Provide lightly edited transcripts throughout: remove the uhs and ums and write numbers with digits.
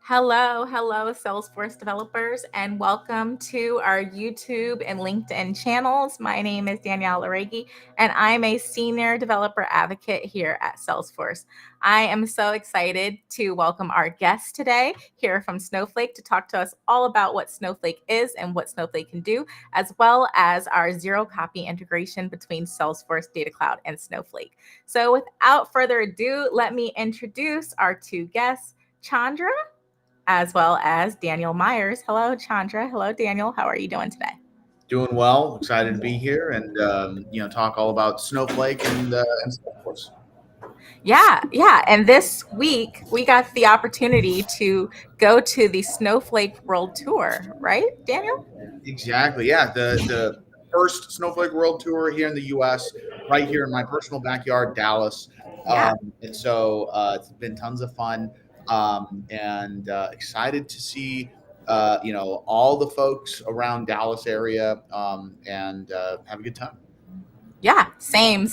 Hello, Salesforce developers, and welcome to our YouTube and LinkedIn channels. My name is Danielle Laregi, and I'm a senior developer advocate here at Salesforce. I am so excited to welcome our guest today here from Snowflake to talk to us all about what Snowflake is and what Snowflake can do, as well as our zero-copy integration between Salesforce Data Cloud and Snowflake. So without further ado, let me introduce our two guests, Chandra as well as Daniel Myers. Hello, Chandra. Hello, Daniel. How are you doing today? Doing well. Excited to be here and talk all about Snowflake and Salesforce. Yeah. And this week we got the opportunity to go to the Snowflake World Tour, right, Daniel? Exactly. Yeah. The first Snowflake World Tour here in the U.S. right here in my personal backyard, Dallas. Yeah. It's been tons of fun and excited to see all the folks around Dallas area and have a good time. Yeah, same.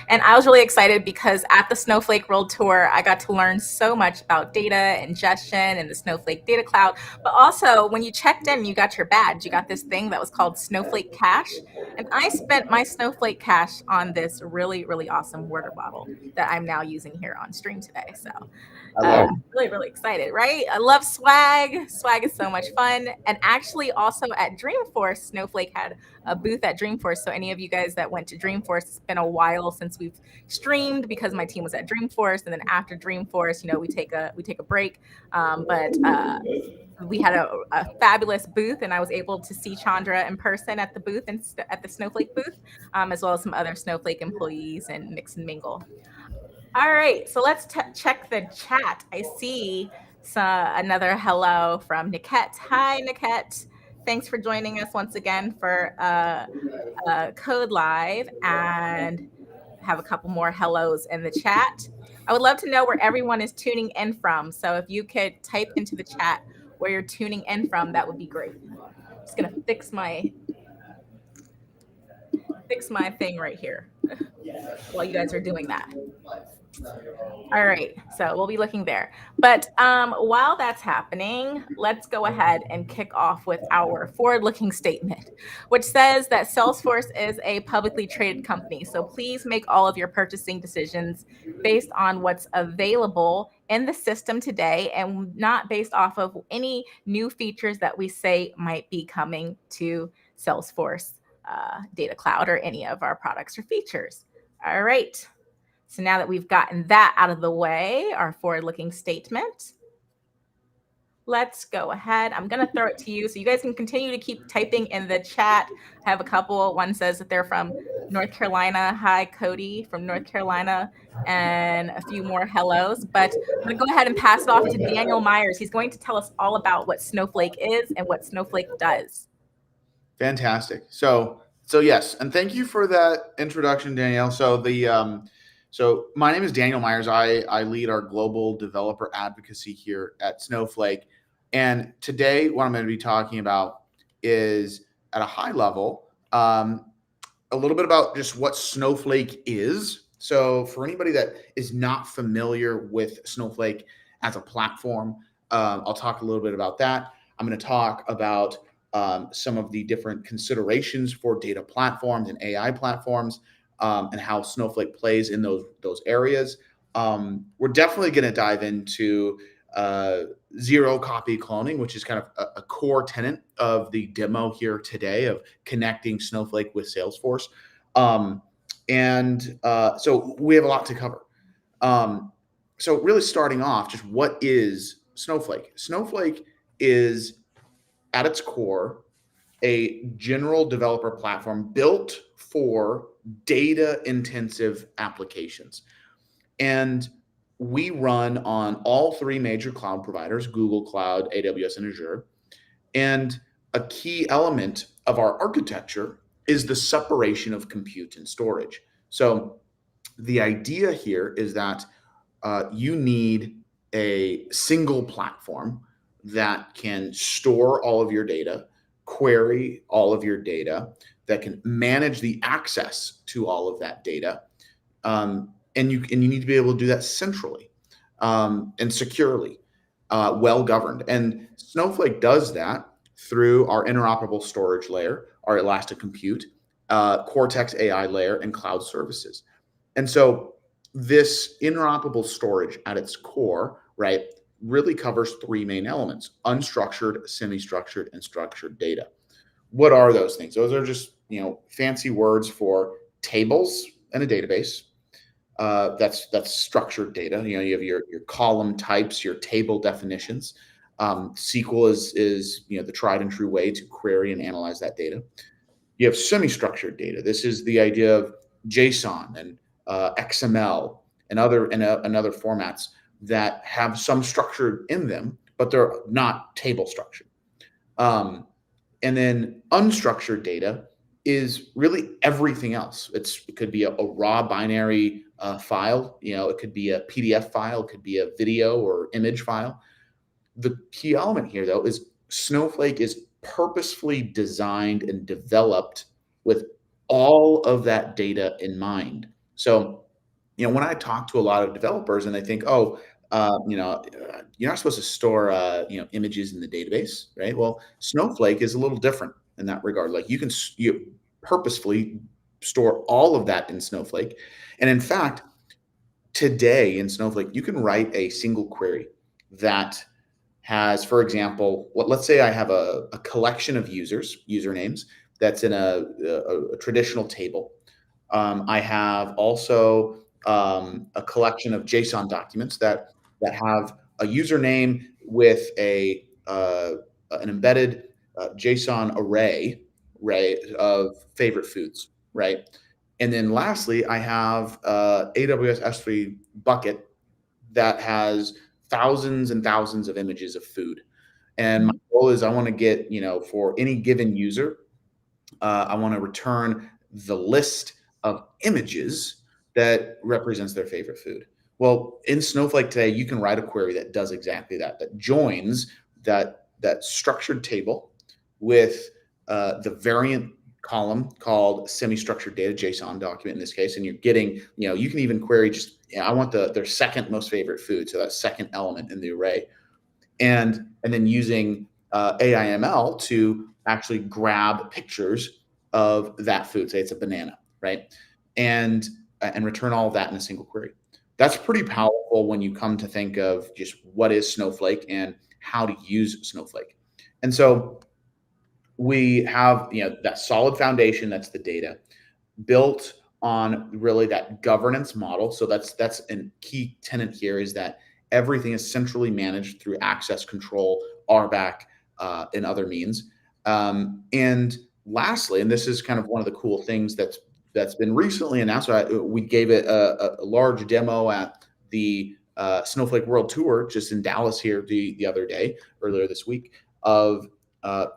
And I was really excited because at the Snowflake World Tour, I got to learn so much about data ingestion and the Snowflake Data Cloud. But also, when you checked in, you got your badge. You got this thing that was called Snowflake Cash. And I spent my Snowflake Cash on this really, really awesome water bottle that I'm now using here on stream today. So I love it. really excited, right? I love swag. Swag is so much fun. And actually, also at Dreamforce, Snowflake had a booth at Dreamforce. So any of you guys that went to Dreamforce, it's been a while since we've streamed because my team was at Dreamforce, and then after Dreamforce, we take a break. But we had a fabulous booth, and I was able to see Chandra in person at the booth and at the Snowflake booth, as well as some other Snowflake employees and mix and mingle. All right, so let's check the chat. I see another hello from Niket. Hi, Niket. Thanks for joining us once again for codeLive, and have a couple more hellos in the chat. I would love to know where everyone is tuning in from. So if you could type into the chat where you're tuning in from, that would be great. Just gonna fix my thing right here while you guys are doing that. All right, so we'll be looking there. But while that's happening, let's go ahead and kick off with our forward-looking statement, which says that Salesforce is a publicly traded company. So please make all of your purchasing decisions based on what's available in the system today and not based off of any new features that we say might be coming to Salesforce Data Cloud or any of our products or features. All right. So now that we've gotten that out of the way, our forward-looking statement, let's go ahead. I'm going to throw it to you so you guys can continue to keep typing in the chat. I have a couple. One says that they're from North Carolina. Hi, Cody from North Carolina, and a few more hellos. But I'm going to go ahead and pass it off to Daniel Myers. He's going to tell us all about what Snowflake is and what Snowflake does. Fantastic. So yes, and thank you for that introduction, Danielle. So my name is Daniel Myers. I lead our global developer advocacy here at Snowflake. And today, what I'm going to be talking about is, at a high level, a little bit about just what Snowflake is. So for anybody that is not familiar with Snowflake as a platform, I'll talk a little bit about that. I'm going to talk about some of the different considerations for data platforms and AI platforms, and how Snowflake plays in those areas. We're definitely going to dive into zero copy cloning, which is kind of a core tenet of the demo here today of connecting Snowflake with Salesforce. So we have a lot to cover. So really starting off, just what is Snowflake? Snowflake is, at its core, a general developer platform built for data intensive applications. And we run on all three major cloud providers, Google Cloud, AWS, and Azure. And a key element of our architecture is the separation of compute and storage. So the idea here is that you need a single platform that can store all of your data, query all of your data, that can manage the access to all of that data. And you need to be able to do that centrally and securely. well governed. And Snowflake does that through our interoperable storage layer, our elastic compute, Cortex AI layer, and cloud services. And so this interoperable storage at its core, right, really covers three main elements: unstructured, semi-structured, and structured data. What are those things? Those are just, fancy words for tables in a database. That's structured data. You have your column types, your table definitions. SQL is the tried and true way to query and analyze that data. You have semi-structured data. This is the idea of JSON and XML and other formats that have some structure in them, but they're not table structured. And then unstructured data is really everything else. It could be a raw binary file. It could be a PDF file. It could be a video or image file. The key element here, though, is Snowflake is purposefully designed and developed with all of that data in mind. So, when I talk to a lot of developers and they think, oh, you're not supposed to store, images in the database, right? Well, Snowflake is a little different in that regard. Like you purposefully store all of that in Snowflake. And in fact, today in Snowflake, you can write a single query that has, for example, let's say I have a collection of usernames that's in a traditional table. I have also a collection of JSON documents that have a username with an embedded JSON array, right, of favorite foods, right? And then lastly, I have AWS S3 bucket that has thousands and thousands of images of food. And my goal is I want to get, for any given user, I want to return the list of images that represents their favorite food. Well, in Snowflake today, you can write a query that does exactly that joins that structured table with the variant column called semi-structured data JSON document in this case, and you're getting, you can even query just, I want their second most favorite food, so that second element in the array, and then using AIML to actually grab pictures of that food. Say it's a banana, right? And return all of that in a single query. That's pretty powerful when you come to think of just what is Snowflake and how to use Snowflake. And so we have that solid foundation, that's the data, built on really that governance model. So that's a key tenet here, is that everything is centrally managed through access control, RBAC, and other means. And lastly, and this is kind of one of the cool things that's been recently announced. We gave it a large demo at the Snowflake World Tour just in Dallas here the other day, earlier this week, of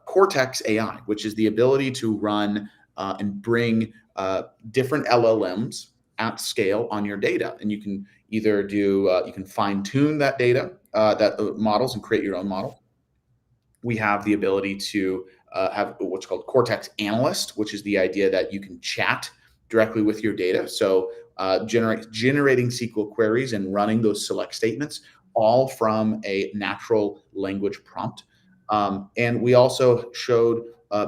Cortex AI, which is the ability to run and bring different LLMs at scale on your data. And you can either you can fine tune that data, that models, and create your own model. We have the ability to have what's called Cortex Analyst, which is the idea that you can chat directly with your data. So generating SQL queries and running those select statements, all from a natural language prompt. And we also showed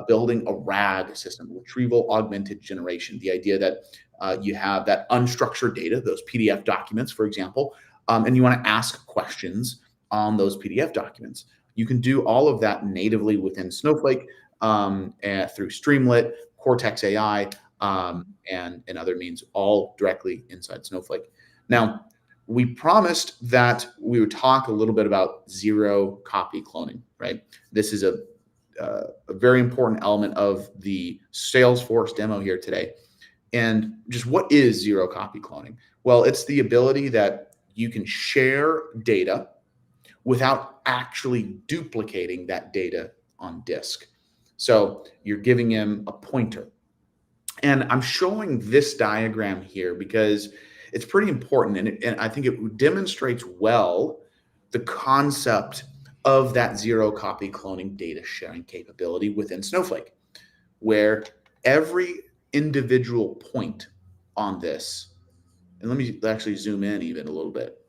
building a RAG system, retrieval augmented generation. The idea that you have that unstructured data, those PDF documents, for example, and you want to ask questions on those PDF documents. You can do all of that natively within Snowflake and through Streamlit, Cortex AI, and other means, all directly inside Snowflake. Now, we promised that we would talk a little bit about zero copy cloning, right? This is a very important element of the Salesforce demo here today. And just what is zero copy cloning? Well, it's the ability that you can share data without actually duplicating that data on disk. So you're giving him a pointer. And I'm showing this diagram here because it's pretty important, and I think it demonstrates well the concept of that zero copy cloning data sharing capability within Snowflake, where every individual point on this, and let me actually zoom in even a little bit.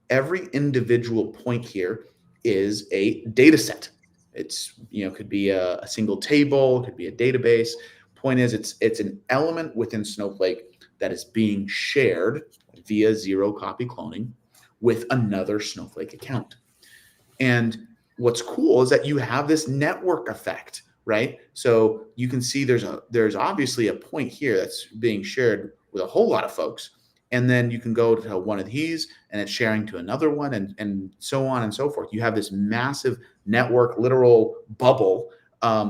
Every individual point here is a data set. It's, could be a single table, could be a database. Point is, it's an element within Snowflake that is being shared via zero copy cloning with another Snowflake account. And what's cool is that you have this network effect, right? So you can see there's obviously a point here that's being shared with a whole lot of folks. And then you can go to one of these and it's sharing to another one, and so on and so forth. You have this massive network, literal bubble,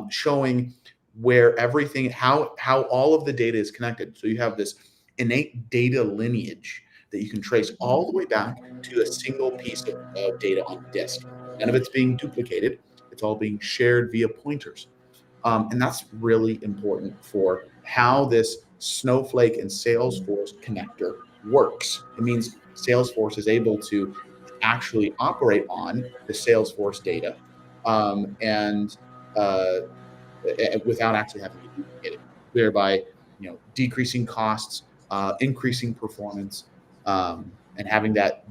showing where everything, how all of the data is connected. So you have this innate data lineage that you can trace all the way back to a single piece of data on disk. None of it's being duplicated. It's all being shared via pointers. And that's really important for how this Snowflake and Salesforce connector works. It means Salesforce is able to actually operate on the Salesforce data, and without actually having to duplicate it, thereby decreasing costs, increasing performance, and having that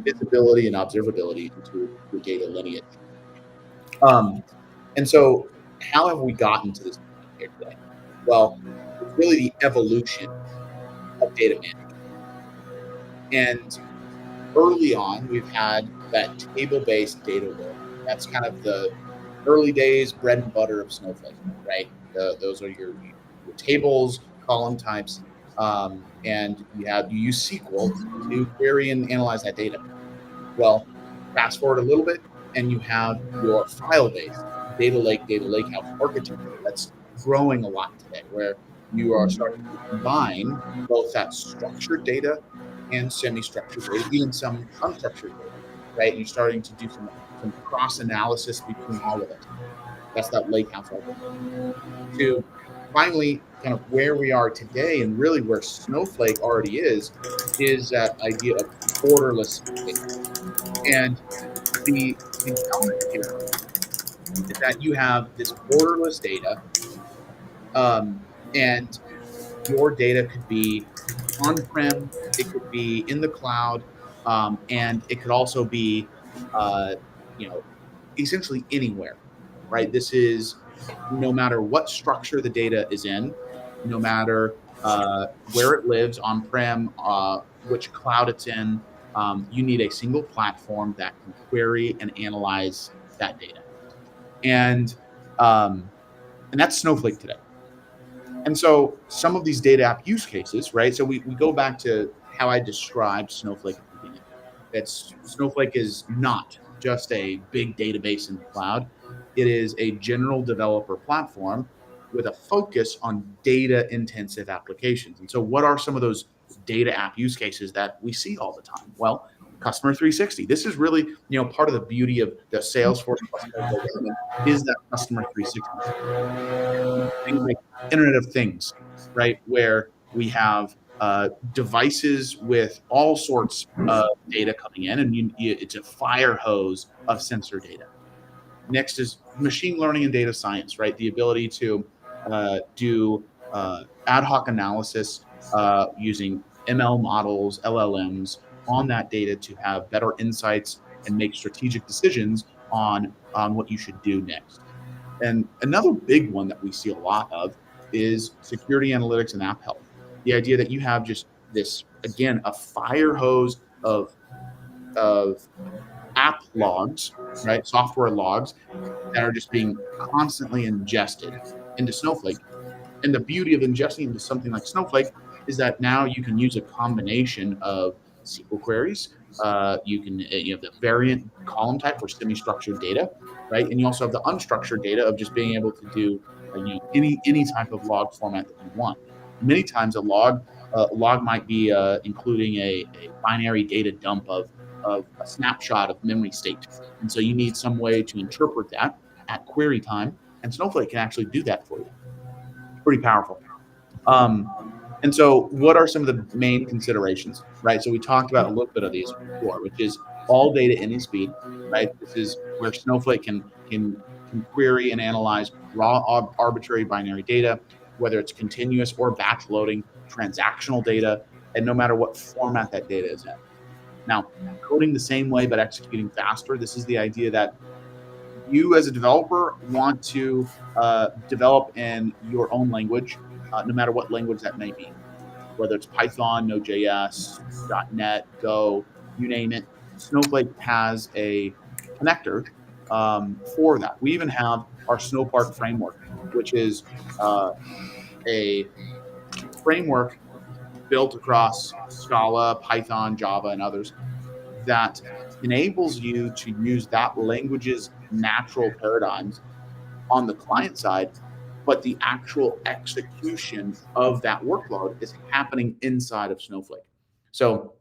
visibility and observability into your data lineage. And so, how have we gotten to this point here today? Well, it's really the evolution of data management. And early on, we've had that table-based data world. That's kind of the early days bread and butter of Snowflake, right? Those are your tables, column types, and you use SQL to query and analyze that data. Well, fast forward a little bit, and you have your file-based data lakehouse architecture that's growing a lot today, where you are starting to combine both that structured data and semi-structured data, even some unstructured data, right? And you're starting to do some cross analysis between all of it. That's that lakehouse architecture. To finally, kind of where we are today, and really where Snowflake already is that idea of borderless data. And the element here is that you have this borderless data, and your data could be on-prem, it could be in the cloud, and it could also be, uh, you know, essentially anywhere, right? This is no matter what structure the data is in, no matter where it lives on-prem, which cloud it's in, you need a single platform that can query and analyze that data. And um, and that's Snowflake today. And so some of these data app use cases, right? So we go back to how I described Snowflake at the beginning. Snowflake is not just a big database in the cloud. It is a general developer platform with a focus on data intensive applications. And so what are some of those data app use cases that we see all the time? Well, Customer 360. This is really, part of the beauty of the Salesforce is that Customer 360. Things like Internet of Things, right? Where we have devices with all sorts of data coming in, and it's a fire hose of sensor data. Next is machine learning and data science, right? The ability to do ad hoc analysis using ML models, LLMs on that data to have better insights and make strategic decisions on what you should do next. And another big one that we see a lot of is security analytics and app health. The idea that you have just this, again, a fire hose of app logs, right? Software logs that are just being constantly ingested into Snowflake. And the beauty of ingesting into something like Snowflake is that now you can use a combination of SQL queries. You have the variant column type for semi-structured data, right? And you also have the unstructured data of just being able to do any type of log format that you want. Many times a log might be including a binary data dump of a snapshot of memory state. And so you need some way to interpret that at query time, and Snowflake can actually do that for you. Pretty powerful. And so what are some of the main considerations, right? So we talked about a little bit of these before, which is all data any speed, right? This is where Snowflake can query and analyze raw arbitrary binary data, whether it's continuous or batch loading transactional data, and no matter what format that data is in. Now, coding the same way but executing faster. This is the idea that you as a developer want to develop in your own language, no matter what language that may be, whether it's Python, Node.js, .NET, Go, you name it. Snowflake has a connector for that. We even have our Snowpark framework, which is uh, a framework built across Scala, Python, Java, and others that enables you to use that language's natural paradigms on the client side, but the actual execution of that workload is happening inside of Snowflake. So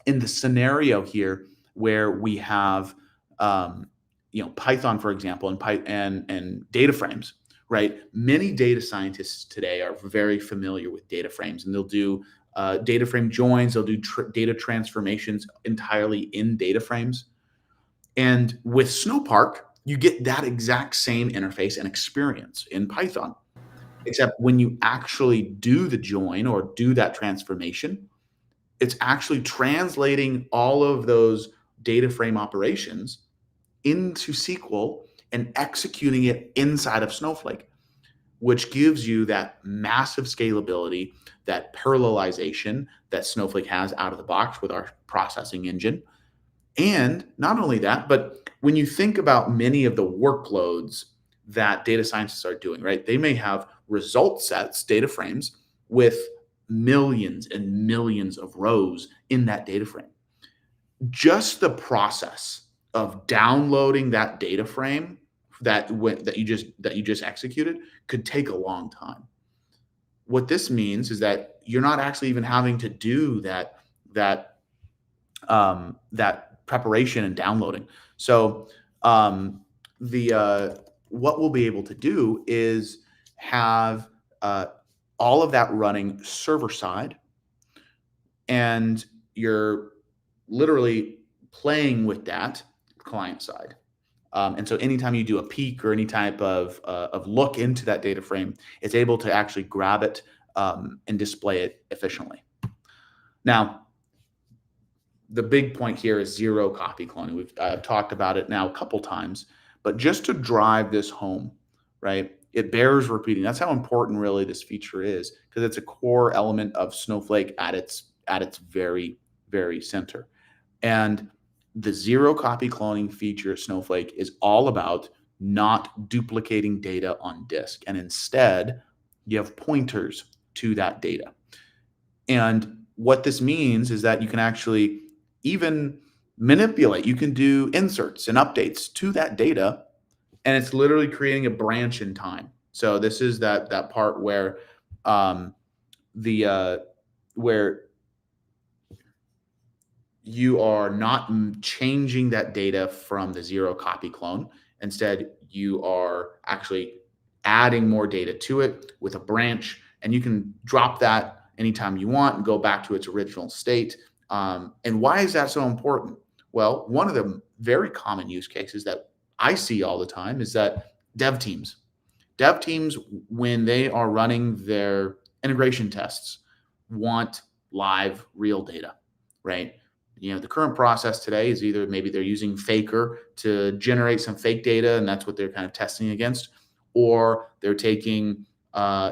in the scenario here where we have Python, for example, and data frames, right? Many data scientists today are very familiar with data frames, and they'll do data frame joins, they'll do data transformations entirely in data frames. And with Snowpark, you get that exact same interface and experience in Python, except when you actually do the join or do that transformation, it's actually translating all of those data frame operations into SQL and executing it inside of Snowflake, which gives you that massive scalability, that parallelization that Snowflake has out of the box with our processing engine. And not only that, but when you think about many of the workloads that data scientists are doing, right? They may have result sets, data frames, with millions and millions of rows in that data frame. Just the process of downloading that data frame that you just executed could take a long time. What this means is that you're not actually even having to do that preparation and downloading. So the what we'll be able to do is have all of that running server side, and you're literally playing with that client side. And so anytime you do a peek or any type of look into that data frame, it's able to actually grab it and display it efficiently. Now, the big point here is zero copy cloning. I've talked about it now a couple times, but just to drive this home, right? It bears repeating. That's how important really this feature is, because it's a core element of Snowflake at its very, very center. And the zero copy cloning feature of Snowflake is all about not duplicating data on disk. And instead, you have pointers to that data. And what this means is that you can actually even manipulate. You can do inserts and updates to that data, and it's literally creating a branch in time. So this is that part where where you are not changing that data from the zero copy clone. Instead, you are actually adding more data to it with a branch, and you can drop that anytime you want and go back to its original state. And why is that so important? Well, one of the very common use cases that I see all the time is that dev teams, when they are running their integration tests, want live real data, right? The current process today is either maybe they're using Faker to generate some fake data, and that's what they're kind of testing against, or they're taking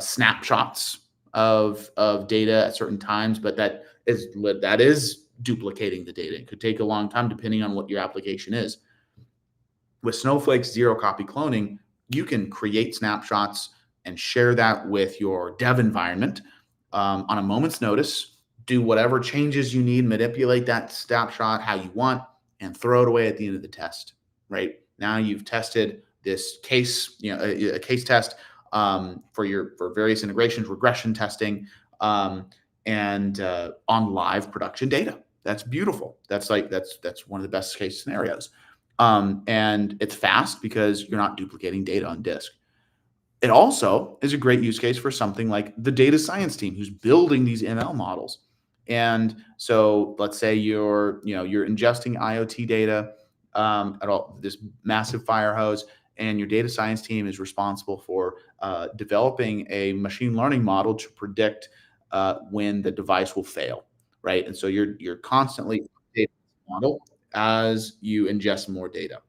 snapshots of data at certain times, but that is duplicating the data. It could take a long time depending on what your application is. With Snowflake's zero copy cloning, you can create snapshots and share that with your dev environment on a moment's notice. Do whatever changes you need, manipulate that snapshot how you want, and throw it away at the end of the test. Right now, you've tested this case, a case test for various integrations, regression testing, and on live production data. That's beautiful. That's one of the best case scenarios. And it's fast because you're not duplicating data on disk. It also is a great use case for something like the data science team who's building these ML models. And so let's say you're ingesting IoT data at all this massive fire hose, and your data science team is responsible for developing a machine learning model to predict when the device will fail, right? And so you're constantly model as you ingest more data.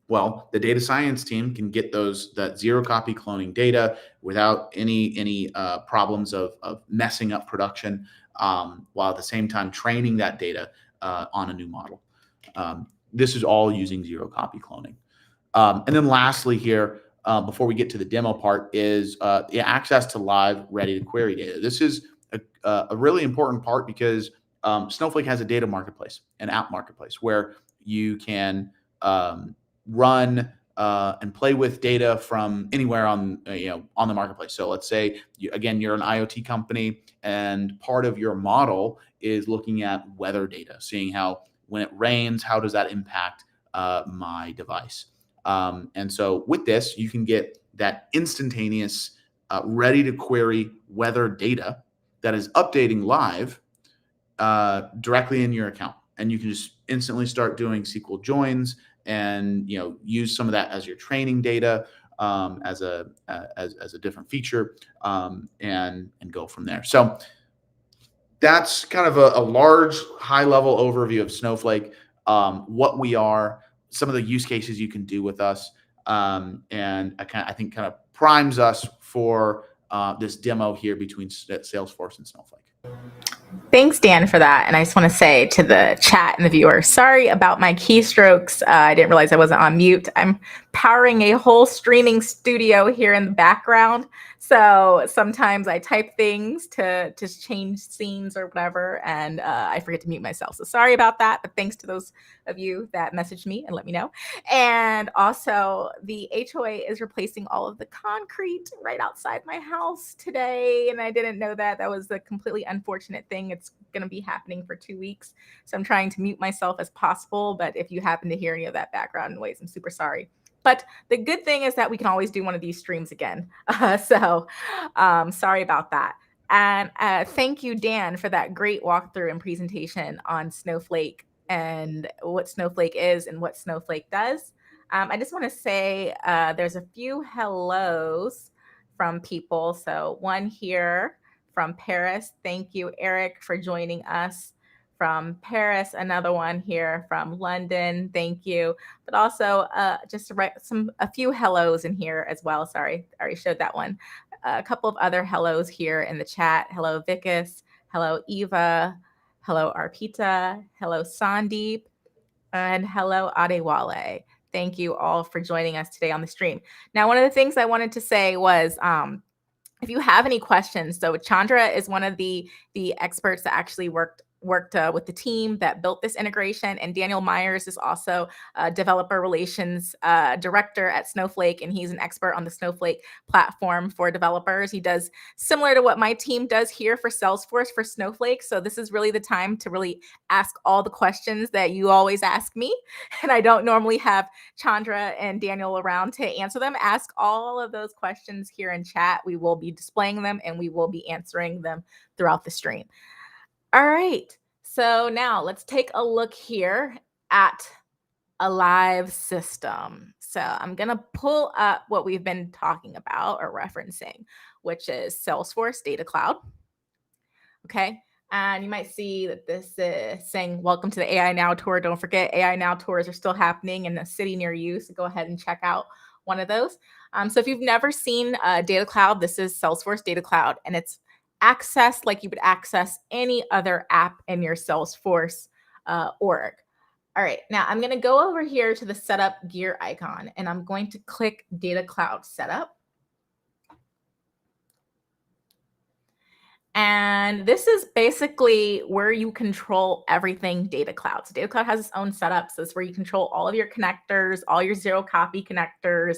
Well, the data science team can get that zero copy cloning data without any problems of messing up production, while at the same time training that data on a new model. This is all using zero copy cloning. And then lastly here, before we get to the demo part, is the access to live ready to query data. This is a really important part because Snowflake has a data marketplace, an app marketplace, where you can run and play with data from anywhere on on the marketplace. So let's say you're an IoT company, and part of your model is looking at weather data, seeing how when it rains, how does that impact my device. And so with this, you can get that instantaneous, ready to query weather data that is updating live directly in your account. And you can just instantly start doing SQL joins and use some of that as your training data as a different feature, and go from there. So that's kind of a large, high level overview of Snowflake, what we are, some of the use cases you can do with us, and I think kind of primes us for this demo here between Salesforce and Snowflake. Thanks, Dan, for that. And I just want to say to the chat and the viewers, sorry about my keystrokes. I didn't realize I wasn't on mute. I'm powering a whole streaming studio here in the background. So sometimes I type things to change scenes or whatever, and I forget to mute myself. So sorry about that. But thanks to those of you that messaged me and let me know. And also, the HOA is replacing all of the concrete right outside my house today. And I didn't know that. That was a completely unfortunate thing. It's going to be happening for 2 weeks. So I'm trying to mute myself as possible. But if you happen to hear any of that background noise, I'm super sorry. But the good thing is that we can always do one of these streams again. So sorry about that. And thank you, Dan, for that great walkthrough and presentation on Snowflake and what Snowflake is and what Snowflake does. I just want to say there's a few hellos from people. So one here from Paris. Thank you, Eric, for joining us from Paris. Another one here from London. Thank you. But also just to write a few hellos in here as well. Sorry, I already showed that one. A couple of other hellos here in the chat. Hello, Vikas. Hello, Eva. Hello, Arpita. Hello, Sandeep. And hello, Adewale. Thank you all for joining us today on the stream. Now, one of the things I wanted to say was if you have any questions, so Chandra is one of the experts that actually worked with the team that built this integration, and Daniel Myers is also a developer relations director at Snowflake, and he's an expert on the Snowflake platform for developers. He does similar to what my team does here for Salesforce for Snowflake. So this is really the time to really ask all the questions that you always ask me, and I don't normally have Chandra and Daniel around to answer them. Ask all of those questions here in chat. We will be displaying them and we will be answering them throughout the stream. All right, so now let's take a look here at a live system. So I'm going to pull up what we've been talking about or referencing, which is Salesforce Data Cloud. Okay, and you might see that this is saying, welcome to the AI Now tour. Don't forget, AI Now tours are still happening in a city near you, so go ahead and check out one of those. So if you've never seen Data Cloud, this is Salesforce Data Cloud, and it's access like you would access any other app in your Salesforce org. All right, now I'm going to go over here to the setup gear icon, and I'm going to click Data Cloud Setup. And this is basically where you control everything Data Cloud. So Data Cloud has its own setup. So it's where you control all of your connectors, all your zero copy connectors,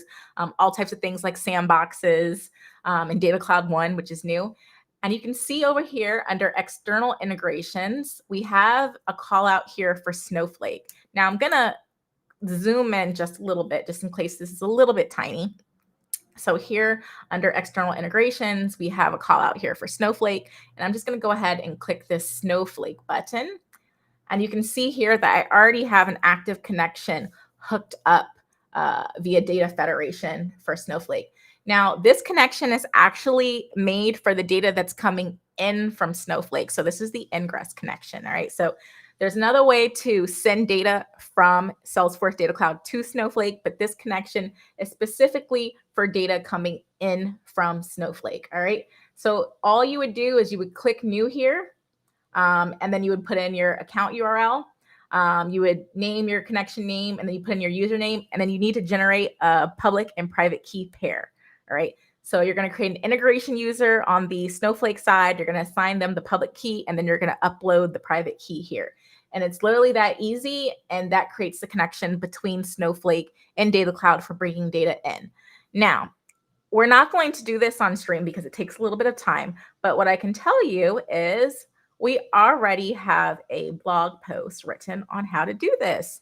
all types of things like sandboxes, and Data Cloud One, which is new. And you can see over here under external integrations, we have a call out here for Snowflake. Now I'm going to zoom in just a little bit, just in case this is a little bit tiny. So here under external integrations, we have a call out here for Snowflake. And I'm just going to go ahead and click this Snowflake button. And you can see here that I already have an active connection hooked up via Data Federation for Snowflake. Now, this connection is actually made for the data that's coming in from Snowflake. So this is the ingress connection. All right. So There's another way to send data from Salesforce Data Cloud to Snowflake, but this connection is specifically for data coming in from Snowflake. All right. So all you would do is you would click new here, and then you would put in your account URL. You would name your connection name, and then you put in your username, and then you need to generate a public and private key pair. All right. So you're going to create an integration user on the Snowflake side. You're going to assign them the public key, and then you're going to upload the private key here. And it's literally that easy. And that creates the connection between Snowflake and Data Cloud for bringing data in. Now, we're not going to do this on stream because it takes a little bit of time. But what I can tell you is we already have a blog post written on how to do this.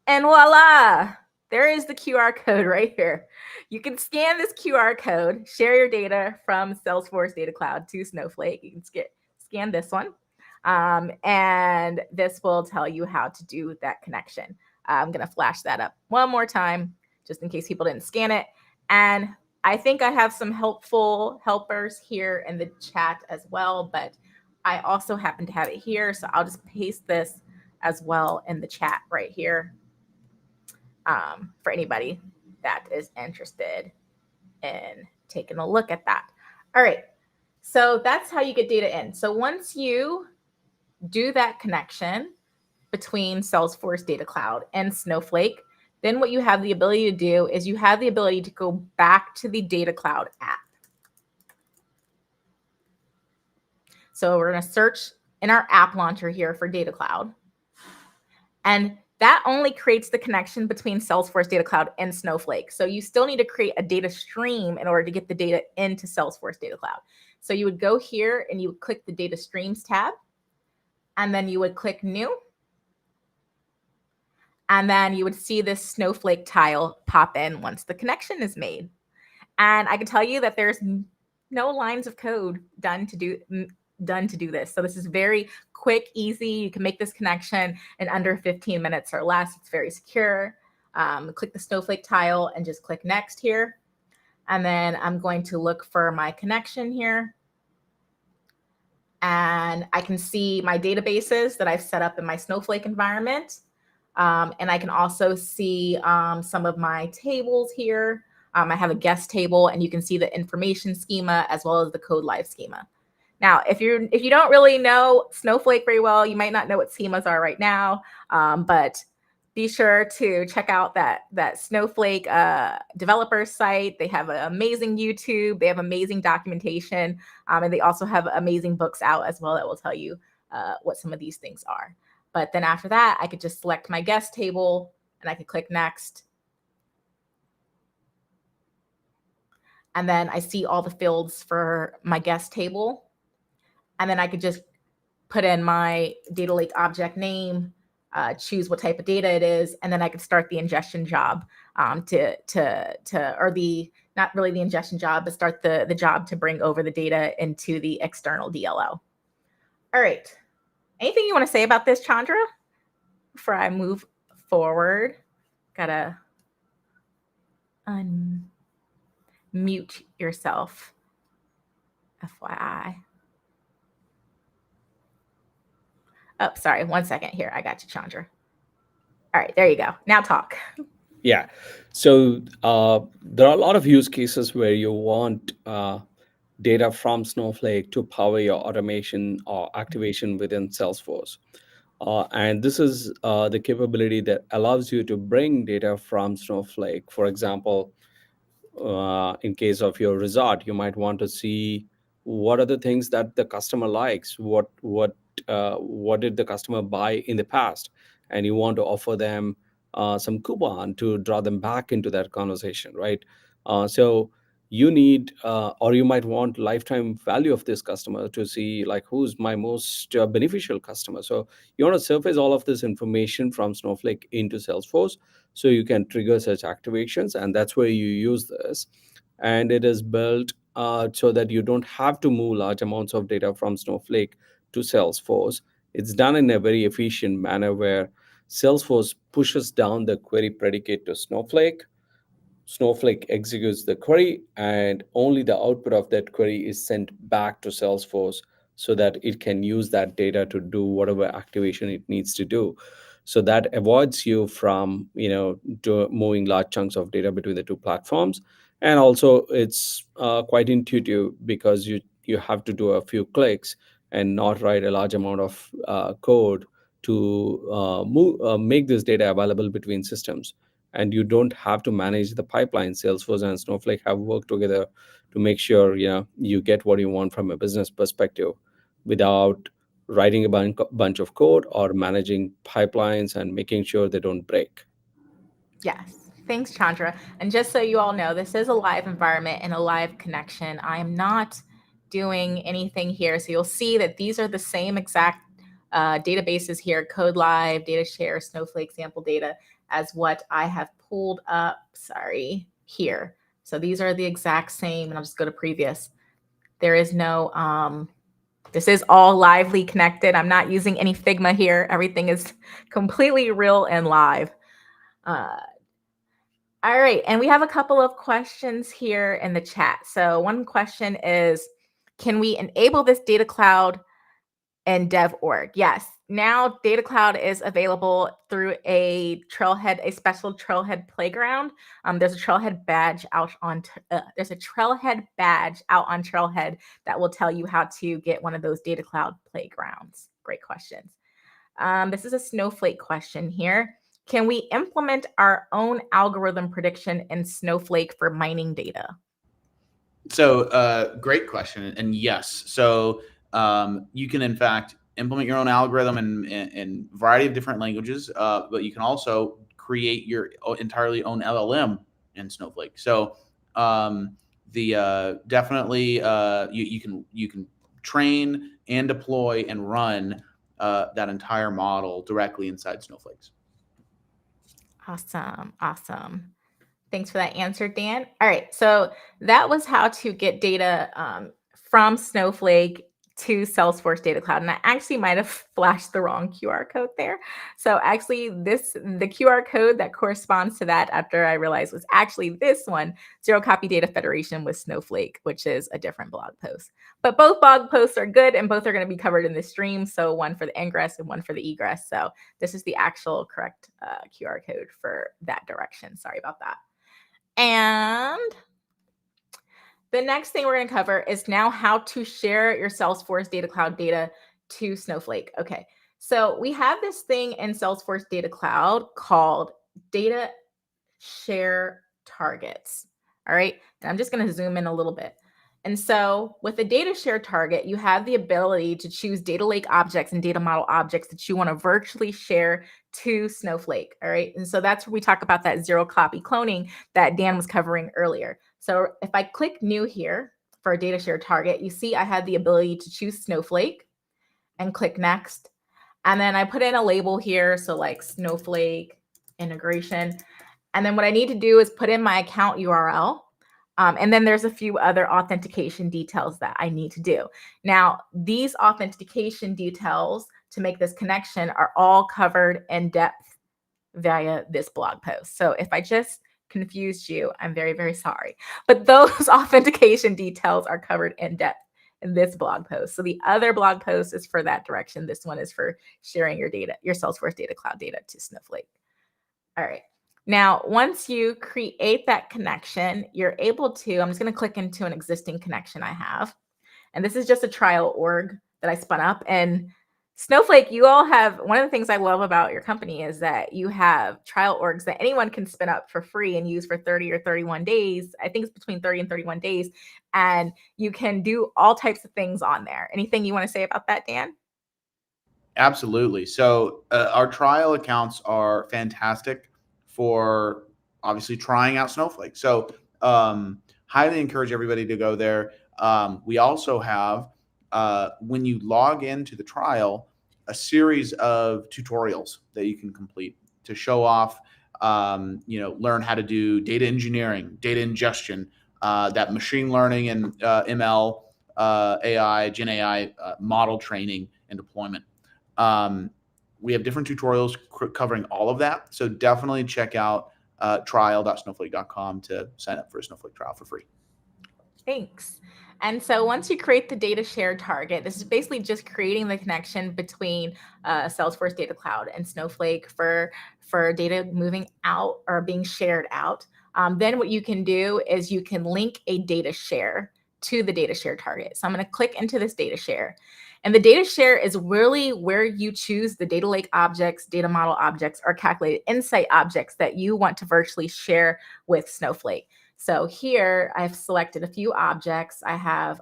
And voila, there is the QR code right here. You can scan this QR code, share your data from Salesforce Data Cloud to Snowflake. You can scan this one, and this will tell you how to do that connection. I'm going to flash that up one more time, just in case people didn't scan it. And I think I have some helpful helpers here in the chat as well, but I also happen to have it here. So I'll just paste this as well in the chat right here, for anybody that is interested in taking a look at that. All right. So that's how you get data in. So once you do that connection between Salesforce Data Cloud and Snowflake, then what you have the ability to do is you have the ability to go back to the Data Cloud app. So we're going to search in our app launcher here for Data Cloud. And that only creates the connection between Salesforce Data Cloud and Snowflake. So you still need to create a data stream in order to get the data into Salesforce Data Cloud. So you would go here and you would click the Data Streams tab, and then you would click New. And then you would see this Snowflake tile pop in once the connection is made. And I can tell you that there's no lines of code done to do this. So this is very quick, easy. You can make this connection in under 15 minutes or less. It's very secure. Click the Snowflake tile and just click next here. And then I'm going to look for my connection here. And I can see my databases that I've set up in my Snowflake environment. And I can also see some of my tables here. I have a guest table, and you can see the information schema as well as the codeLive schema. Now, if you don't really know Snowflake very well, you might not know what schemas are right now, but be sure to check out that Snowflake developer site. They have an amazing YouTube. They have amazing documentation, and they also have amazing books out as well that will tell you what some of these things are. But then after that, I could just select my guest table, and I could click next. And then I see all the fields for my guest table. And then I could just put in my data lake object name, choose what type of data it is, and then I could start the ingestion job not really the ingestion job, but start the job to bring over the data into the external DLO. All right. Anything you want to say about this, Chandra, before I move forward? Gotta unmute yourself, FYI. Oh, sorry. 1 second here. I got you, Chandra. All right, there you go. Now talk. Yeah. So there are a lot of use cases where you want data from Snowflake to power your automation or activation within Salesforce. And this is the capability that allows you to bring data from Snowflake. For example, in case of your resort, you might want to see what are the things that the customer likes, what did the customer buy in the past, and you want to offer them some coupon to draw them back into that conversation, right? So you need, or you might want lifetime value of this customer to see like who's my most beneficial customer. So you want to surface all of this information from Snowflake into Salesforce so you can trigger such activations, and that's where you use this. And it is built so that you don't have to move large amounts of data from Snowflake to Salesforce. It's done in a very efficient manner where Salesforce pushes down the query predicate to Snowflake. Snowflake executes the query, and only the output of that query is sent back to Salesforce so that it can use that data to do whatever activation it needs to do. So that avoids you from moving large chunks of data between the two platforms. And also it's quite intuitive, because you have to do a few clicks and not write a large amount of code to make this data available between systems. And you don't have to manage the pipeline. Salesforce and Snowflake have worked together to make sure you get what you want from a business perspective, without writing a bunch of code or managing pipelines and making sure they don't break. Yes. Thanks, Chandra. And just so you all know, this is a live environment and a live connection. I am not doing anything here. So you'll see that these are the same exact databases here, codeLive, data share, Snowflake sample data, as what I have pulled up, here. So these are the exact same, and I'll just go to previous. There is no, this is all lively connected. I'm not using any Figma here. Everything is completely real and live. All right, and we have a couple of questions here in the chat. So one question is, can we enable this data cloud in dev.org? Yes, now data cloud is available through a special Trailhead playground. There's a Trailhead badge out on Trailhead that will tell you how to get one of those data cloud playgrounds. Great questions. This is a Snowflake question here. Can we implement our own algorithm prediction in Snowflake for mining data? So great question. And yes, so you can in fact implement your own algorithm in a variety of different languages, but you can also create your entirely own LLM in Snowflake. So definitely you can train and deploy and run that entire model directly inside Snowflakes. Awesome. Thanks for that answer, Dan. All right, so that was how to get data from Snowflake to Salesforce Data Cloud. And I actually might have flashed the wrong QR code there. So actually the QR code that corresponds to that, after I realized, was actually this one, Zero Copy Data Federation with Snowflake, which is a different blog post. But both blog posts are good, and both are going to be covered in the stream. So one for the ingress and one for the egress. So this is the actual correct QR code for that direction. Sorry about that. And the next thing we're going to cover is now how to share your Salesforce Data Cloud data to Snowflake. Okay, so we have this thing in Salesforce Data Cloud called data share targets. All right, and I'm just going to zoom in a little bit. And so with the data share target, you have the ability to choose data lake objects and data model objects that you want to virtually share to Snowflake. All right, and so that's where we talk about that zero copy cloning that Dan was covering earlier. So if I click new here for a data share target, you see I had the ability to choose Snowflake and click next. And then I put in a label here, so like Snowflake integration. And then what I need to do is put in my account URL. And then there's a few other authentication details that I need to do. Now, these authentication details to make this connection are all covered in depth via this blog post. So if I just confused you, I'm very, very sorry. But those authentication details are covered in depth in this blog post. So the other blog post is for that direction. This one is for sharing your data, your Salesforce Data Cloud data to Snowflake. All right. Now, once you create that connection, you're able to, I'm just going to click into an existing connection I have. And this is just a trial org that I spun up. And Snowflake, you all have, one of the things I love about your company is that you have trial orgs that anyone can spin up for free and use for 30 or 31 days. I think it's between 30 and 31 days. And you can do all types of things on there. Anything you want to say about that, Dan? Absolutely. So our trial accounts are fantastic for obviously trying out Snowflake. So highly encourage everybody to go there. We also have, when you log into the trial, a series of tutorials that you can complete to show off, learn how to do data engineering, data ingestion, that machine learning and ML, AI, Gen AI model training and deployment. We have different tutorials covering all of that. So definitely check out trial.snowflake.com to sign up for a Snowflake trial for free. Thanks. And so once you create the data share target, this is basically just creating the connection between Salesforce Data Cloud and Snowflake for data moving out or being shared out. Then what you can do is you can link a data share to the data share target. So I'm going to click into this data share. And the data share is really where you choose the data lake objects, data model objects, or calculated insight objects that you want to virtually share with Snowflake. So here I've selected a few objects. I have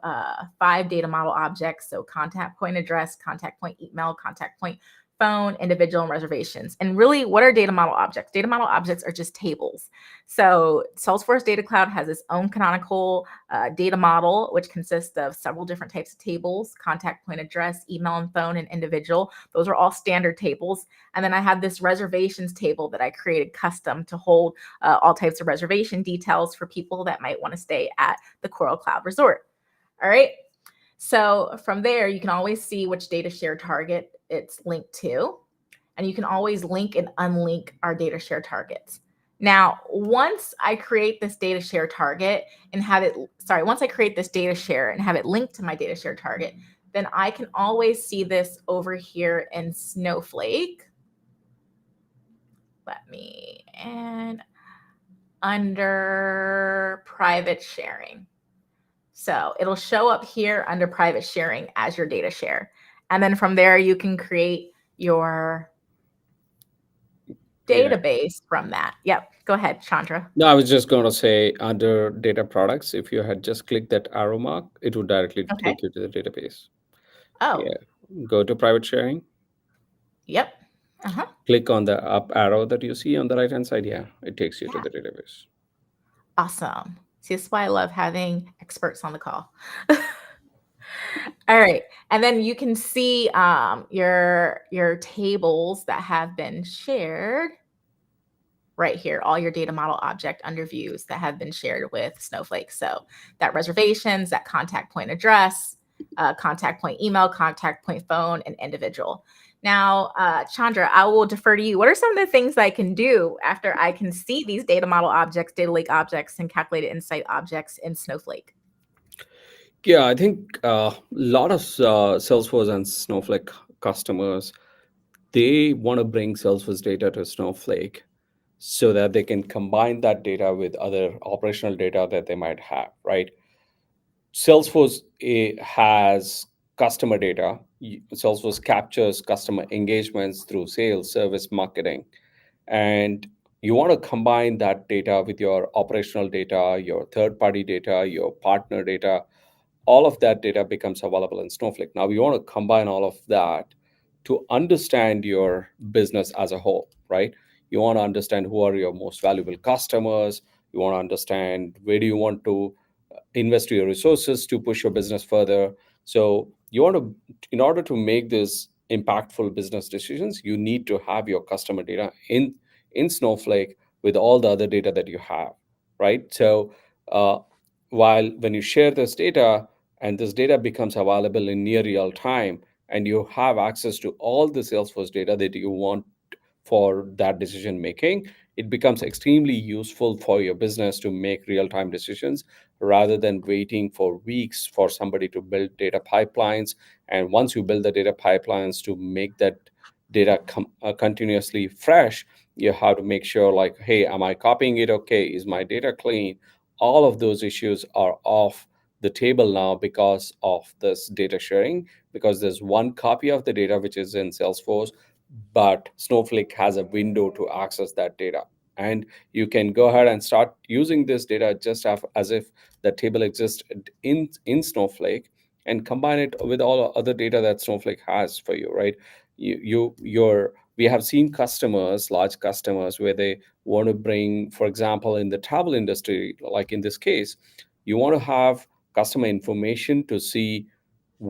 5 data model objects. So contact point address, contact point email, contact point phone, individual, and reservations. And really, what are data model objects? Data model objects are just tables. So Salesforce Data Cloud has its own canonical data model, which consists of several different types of tables: contact point address, email and phone, and individual. Those are all standard tables. And then I have this reservations table that I created custom to hold all types of reservation details for people that might want to stay at the Coral Cloud Resort. All right. So from there, you can always see which data share target it's linked to. And you can always link and unlink our data share targets. Now, once I create this data share target and have it, once I create this data share and have it linked to my data share target, then I can always see this over here in Snowflake. And under private sharing. So it'll show up here under private sharing as your data share. And then from there, you can create your database from that. Yep. Go ahead, Chandra. No, I was just going to say under data products, if you had just clicked that arrow mark, it would directly take you to the database. Oh. Yeah. Go to private sharing. Yep. Click on the up arrow that you see on the right hand side. Yeah, it takes you to the database. Awesome. See, this is why I love having experts on the call. All right. And then you can see your tables that have been shared right here, all your data model object under views that have been shared with Snowflake. So that reservations, that contact point address, contact point email, contact point phone, and individual. Now, Chandra, I will defer to you. What are some of the things I can do after I can see these data model objects, data lake objects, and calculated insight objects in Snowflake? Yeah, I think a lot of Salesforce and Snowflake customers, they want to bring Salesforce data to Snowflake so that they can combine that data with other operational data that they might have, right? Salesforce has customer data. Salesforce captures customer engagements through sales, service, marketing. And you want to combine that data with your operational data, your third party data, your partner data. All of that data becomes available in Snowflake. Now, you want to combine all of that to understand your business as a whole, right? You want to understand who are your most valuable customers. You want to understand where do you want to invest your resources to push your business further. So you want to, in order to make this impactful business decisions, you need to have your customer data in Snowflake with all the other data that you have, right? So while when you share this data and this data becomes available in near real time, and you have access to all the Salesforce data that you want for that decision making, it becomes extremely useful for your business to make real time decisions rather than waiting for weeks for somebody to build data pipelines. And once you build the data pipelines to make that data continuously fresh, you have to make sure, like, hey, am I copying it? Okay, is my data clean? All of those issues are off the table now because of this data sharing, because there's one copy of the data which is in Salesforce, but Snowflake has a window to access that data. And you can go ahead and start using this data just as if the table exists in Snowflake, and combine it with all other data that Snowflake has for you, right? We have seen customers, large customers, where they want to bring, for example, in the travel industry, like in this case, you want to have customer information to see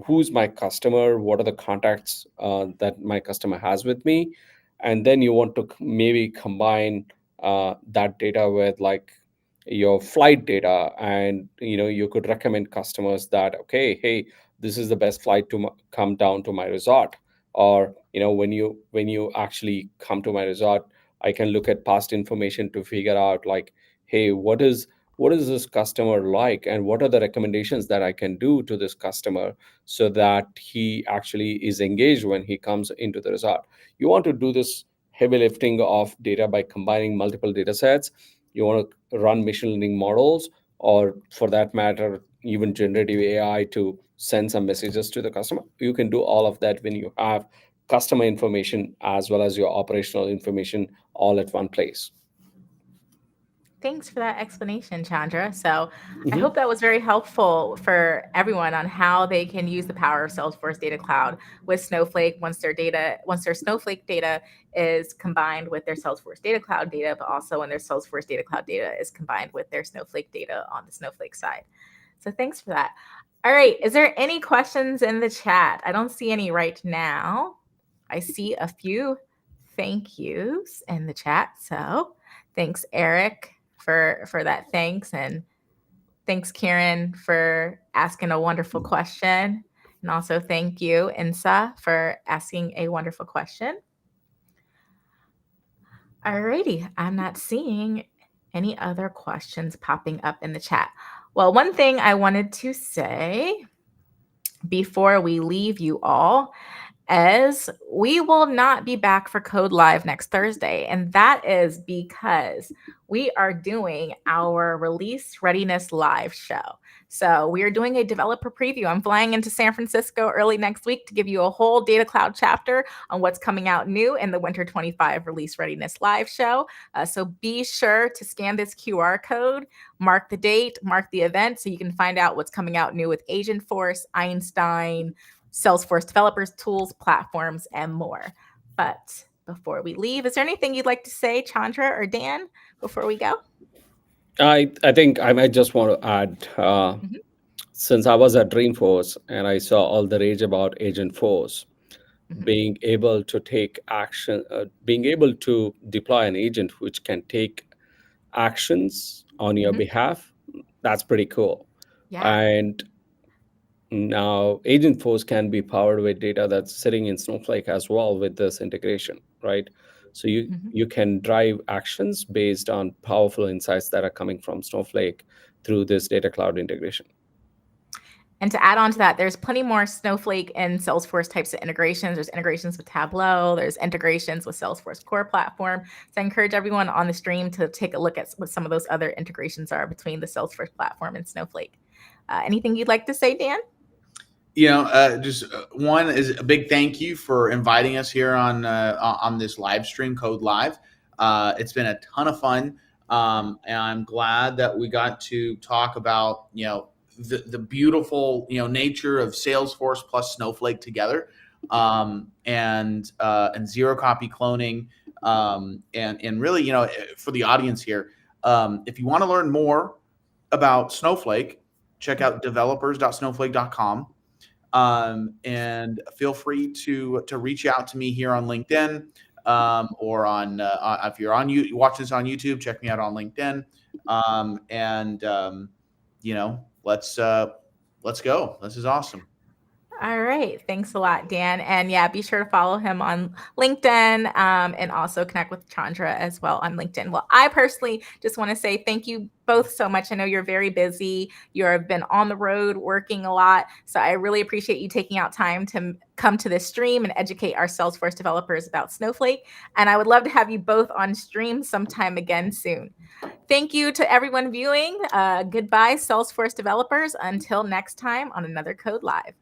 who's my customer, what are the contacts that my customer has with me, and then you want to maybe combine that data with like your flight data, and you could recommend customers that, okay, hey, this is the best flight to come down to my resort, or when you actually come to my resort, I can look at past information to figure out, like, hey, what is this customer like, and what are the recommendations that I can do to this customer so that he actually is engaged when he comes into the resort. You want to do this heavy lifting of data by combining multiple data sets. You want to run machine learning models, or for that matter, even generative AI to send some messages to the customer. You can do all of that when you have customer information as well as your operational information all at one place. Thanks for that explanation, Chandra. So I Mhm. hope that was very helpful for everyone on how they can use the power of Salesforce Data Cloud with Snowflake once their Snowflake data is combined with their Salesforce Data Cloud data, but also when their Salesforce Data Cloud data is combined with their Snowflake data on the Snowflake side. So thanks for that. All right. Is there any questions in the chat? I don't see any right now. I see a few thank yous in the chat. So thanks, Eric, for that. Thanks. And thanks, Kieran, for asking a wonderful question. And also thank you, Insa, for asking a wonderful question. Alrighty, I'm not seeing any other questions popping up in the chat. Well, one thing I wanted to say before we leave you all as we will not be back for codeLive next Thursday. And that is because we are doing our release readiness live show. So we are doing a developer preview. I'm flying into San Francisco early next week to give you a whole Data Cloud chapter on what's coming out new in the Winter 25 Release Readiness Live show. So be sure to scan this QR code, mark the date, mark the event, so you can find out what's coming out new with Agentforce, Einstein, Salesforce developers, tools, platforms, and more. But before we leave, is there anything you'd like to say, Chandra or Dan, before we go? I think I might just want to add, Mhm. since I was at Dreamforce and I saw all the rage about Agentforce, Mhm. being able to take action, being able to deploy an agent which can take actions on your Mhm. behalf, that's pretty cool. Yeah. And now Agentforce can be powered with data that's sitting in Snowflake as well with this integration, right? So Mhm. you can drive actions based on powerful insights that are coming from Snowflake through this data cloud integration. And to add on to that, there's plenty more Snowflake and Salesforce types of integrations. There's integrations with Tableau. There's integrations with Salesforce Core Platform. So I encourage everyone on the stream to take a look at what some of those other integrations are between the Salesforce platform and Snowflake. Anything you'd like to say, Dan? Just one is a big thank you for inviting us here on this live stream, codeLive. It's been a ton of fun, and I'm glad that we got to talk about the beautiful nature of Salesforce plus Snowflake together, and zero copy cloning, and really for the audience here, if you want to learn more about Snowflake, check out developers.snowflake.com. And feel free to reach out to me here on LinkedIn, or if you're on you watch this on YouTube, check me out on LinkedIn. And let's go. This is awesome. All right. Thanks a lot, Dan. And yeah, be sure to follow him on LinkedIn, and also connect with Chandra as well on LinkedIn. Well, I personally just want to say thank you both so much. I know you're very busy. You've been on the road working a lot. So I really appreciate you taking out time to come to this stream and educate our Salesforce developers about Snowflake. And I would love to have you both on stream sometime again soon. Thank you to everyone viewing. Goodbye, Salesforce developers. Until next time on another codeLive.